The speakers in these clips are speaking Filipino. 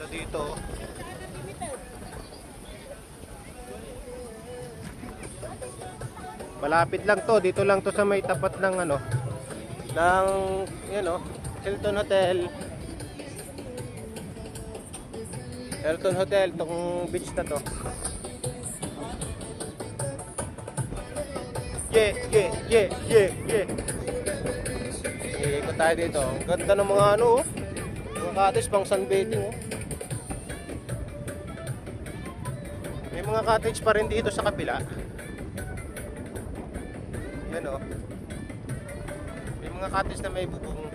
Ito dito. Malapit lang to, dito lang to sa may tapat ng ano, ng Hilton Hotel. Hilton Hotel, tong beach na to. Yeah. Ikot tayo dito. Ang ganda ng mga ano, oh. Mga cottage pang sunbathing, oh. May mga cottage pa rin dito sa kapila. Yan, oh. May mga cottage na may bubong.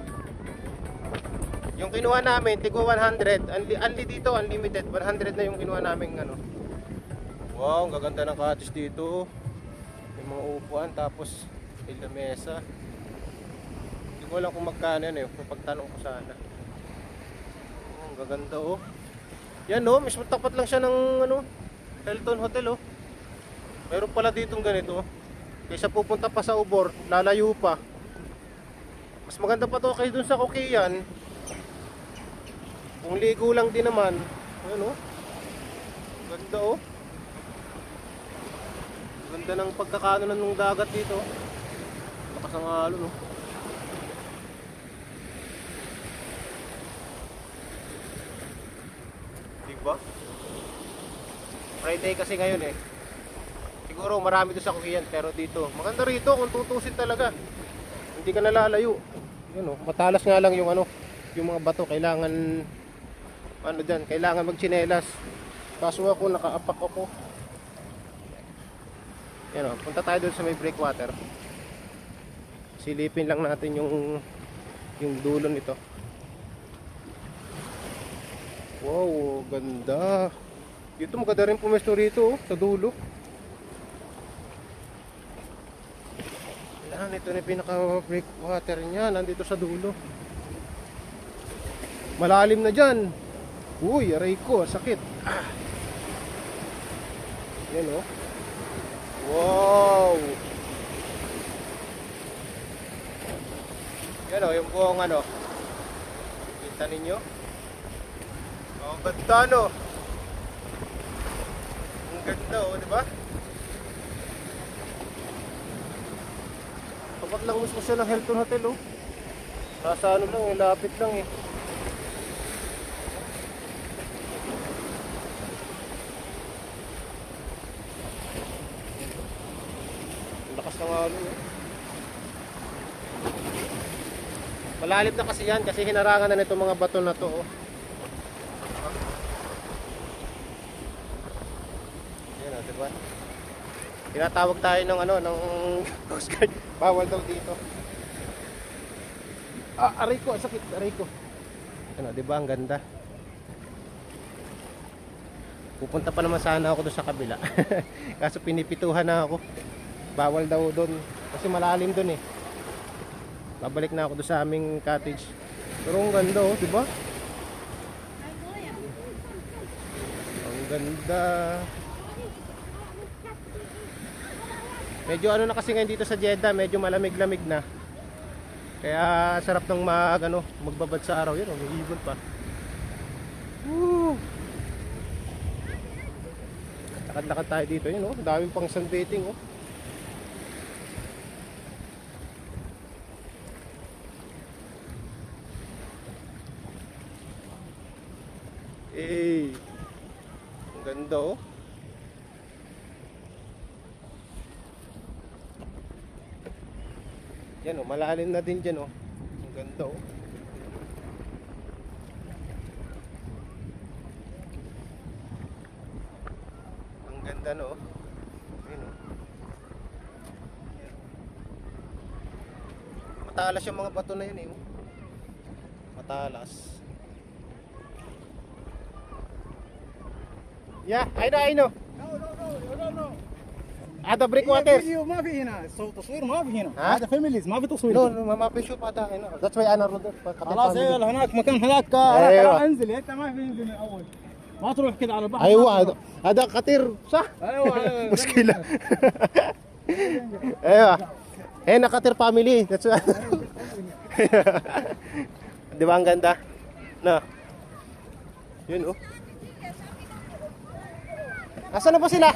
Yung kinuha namin, tigo 100. Only dito, unlimited. 100 na yung kinuha namin, ano. Wow, ang gaganda ng cottage dito. May mga upuan, tapos may lamesa. Hindi ko alam kung magkano yan, eh. Pagtanong ko sana. Oh, ang gaganda, oh. Yan, oh. Mismo tapat lang siya ng, ano, Hilton Hotel, oh. Meron pala ditong ganito, oh. Kaysa pupunta pa sa Ubor, lalayo pa. Mas maganda pa to kaysa dun sa Coquillan. Kung ligo lang din naman. Ano? Ganda, oh. Ganda ng pagkakaano ng dagat dito. Lakas ng alon, oh. Diba? Friday kasi ngayon, eh. Siguro marami doon sa Coquillan, pero dito maganda rito kung tutusin talaga. Hindi ka nalalayo. Yun, oh, matalas nga lang yung ano, yung mga bato, kailangan ano diyan, kailangan magtsinelas. Kaso ako nakaapak ako. Yan, oh, punta tayo doon sa may breakwater. Silipin lang natin yung dulo nito. Wow, ganda. Dito maganda rin pumesto rito, oh, sa dulo. Ito na yung pinaka breakwater niya, nandito sa dulo. Malalim na dyan. Uy, aray ko, sakit. Yan, oh. Wow. Yan, oh, yung buong ano. Kita ninyo? Oh, ganda, no? Ang ganda, oh, diba? Tapat lang mismo siya ng Hilton Hotel, oh. Nasa ano lang, lapit lang, eh. Lakas ng alon, eh. Malalim na kasi yan, kasi hinarangan na nito mga bato na to, oh. Yan, oh, diba? Tinatawag tayo ng ano, ng Coast Guard. Bawal daw dito. Aray ko, sakit, aray ko. Ano, 'di ba ang ganda? Pupunta pa naman sana ako doon sa kabila. Kaso pinipituhan na ako. Bawal daw doon kasi malalim doon, eh. Babalik na ako doon sa aming cottage. Pero ang ganda, oh, 'di ba? Ang ganda. Medyo ano na kasi ngayon dito sa Jeddah, medyo malamig-lamig na. Kaya sarap ng magbabad sa araw. Yan, may ibon pa. Woo! Lakad-lakad tayo dito, yun, oh. Daming pang sunbathing, oh. Eh, ang ganda, oh. Yan, oh, malalim na din dyan, oh. Ang ganda, oh. Ang ganda, no. Ayun, oh. Matalas yung mga bato na yun, eh, oh. Matalas. Yeah, I know. No. هذا breakwater. فيديو ما في هنا، صوت تصوير ما في هنا. ها؟ هذا فاميليز ما في تصوير. No, ما في شوف هذا هنا. That's why أنا ردت. خلاص يلا هناك مكان هناك. أيوة. انزل انت ما في من اول. ما تروح كذا على البحر. أيوة هذا خطير صح؟ ايوه مشكلة. أيوة. هنا خطير family. That's why. Di ba ang ganda? No. Yun oh. Asan na po sila?